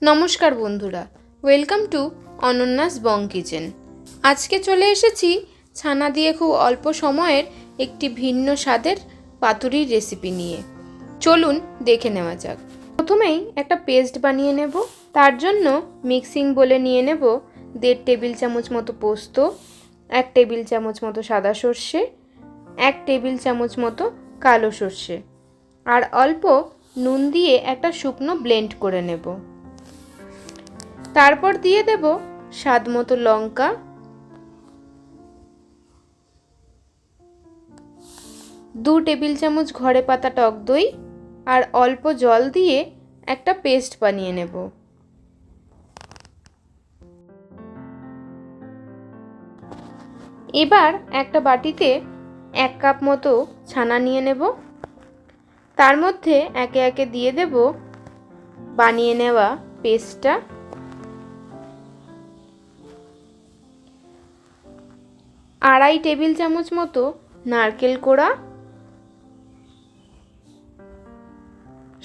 নমস্কার বন্ধুরা, welcome to অনন্যাস Bong kitchen. আজকে চলে এসেছি ছানা দিয়ে খুব অল্প সময়ের একটি ভিন্ন স্বাদের পাতুরির রেসিপি নিয়ে। চলুন দেখে নেওয়া যাক। প্রথমেই একটা পেস্ট বানিয়ে নেব। তার জন্য মিক্সিং বোলে নিয়ে নেব 1.5 টেবিল চামচ মতো পোস্ত, 1 টেবিল চামচ মতো সাদা সর্ষে, 1 টেবিল চামচ মতো কালো সর্ষে আর অল্প নুন দিয়ে একটা শুকনো ব্লেন্ড করে নেব। তারপর দিয়ে দেব স্বাদ মতো লঙ্কা, 2 টেবিল চামচ ঘরে পাতা টক দই আর অল্প জল দিয়ে একটা পেস্ট বানিয়ে নেব। এবার একটা বাটিতে 1 কাপ মতো ছানা নিয়ে নেব। তার মধ্যে একে একে দিয়ে দেব বানিয়ে নেওয়া পেস্টটা, আড়াই টেবিল চামচ মতো নারকেল কোড়া,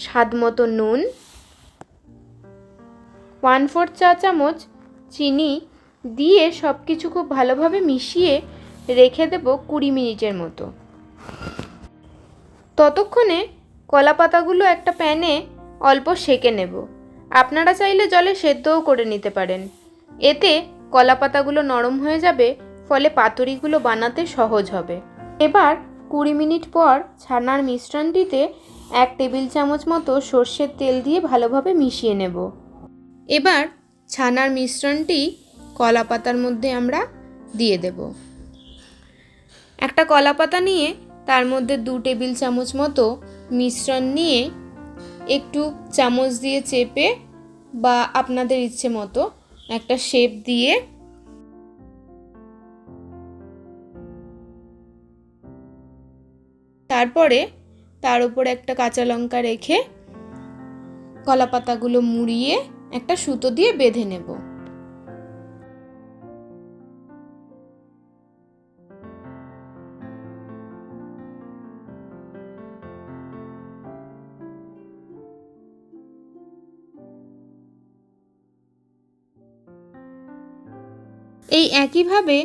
স্বাদ মতো নুন, 1/4 চা চামচ চিনি দিয়ে সব কিছু খুব ভালোভাবে মিশিয়ে রেখে দেব 20 মিনিটের মতো। ততক্ষণে কলা পাতাগুলো একটা প্যানে অল্প সেঁকে নেব। আপনারা চাইলে জলে সেদ্ধও করে নিতে পারেন। এতে কলা পাতাগুলো নরম হয়ে যাবে, ফলে পাতুরিগুলো বানাতে সহজ হবে। এবার 20 মিনিট পর ছানার মিশ্রণটিতে 1 টেবিল চামচ মতো সর্ষের তেল দিয়ে ভালোভাবে মিশিয়ে নেব। এবার ছানার মিশ্রণটি কলা পাতার মধ্যে আমরা দিয়ে দেব। একটা কলা পাতা নিয়ে তার মধ্যে 2 টেবিল চামচ মতো মিশ্রণ নিয়ে একটু চামচ দিয়ে চেপে বা আপনাদের ইচ্ছে মতো একটা শেপ দিয়ে তারপরে তার উপরে একটা কাঁচা লঙ্কা রেখে কলা পাতাগুলো মুড়িয়ে একটা সুতো দিয়ে বেঁধে নেব। এই একইভাবে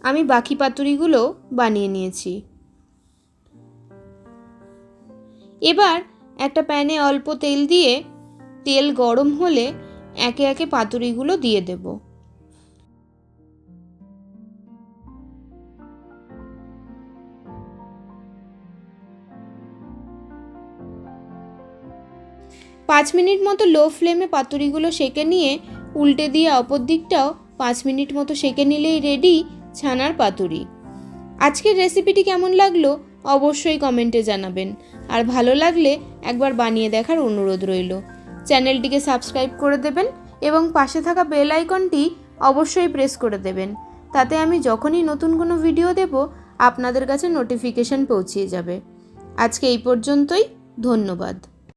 আমি বাকি পাতুরিগুলো বানিয়ে নিয়েছি। এবার একটা প্যানে অল্প তেল দিয়ে তেল গরম হলে একে একে পাতুরিগুলো দিয়ে দেব। পাঁচ মিনিট মতো লো ফ্লেমে পাতুরিগুলো সেঁকে নিয়ে উল্টে দিয়ে অপর দিকটাও 5 মিনিট মতো সেঁকে নিলেই রেডি ছানার পাতুরি। আজকের রেসিপিটি কেমন লাগলো অবশ্যই কমেন্টে জানাবেন, আর ভালো লাগলে একবার বানিয়ে দেখার অনুরোধ রইল। চ্যানেলটিকে সাবস্ক্রাইব করে দেবেন এবং পাশে থাকা বেল আইকনটি অবশ্যই প্রেস করে দেবেন। তাতে আমি যখনই নতুন কোনো ভিডিও দেব আপনাদের কাছে নোটিফিকেশন পৌঁছিয়ে যাবে। আজকে এই পর্যন্তই, ধন্যবাদ।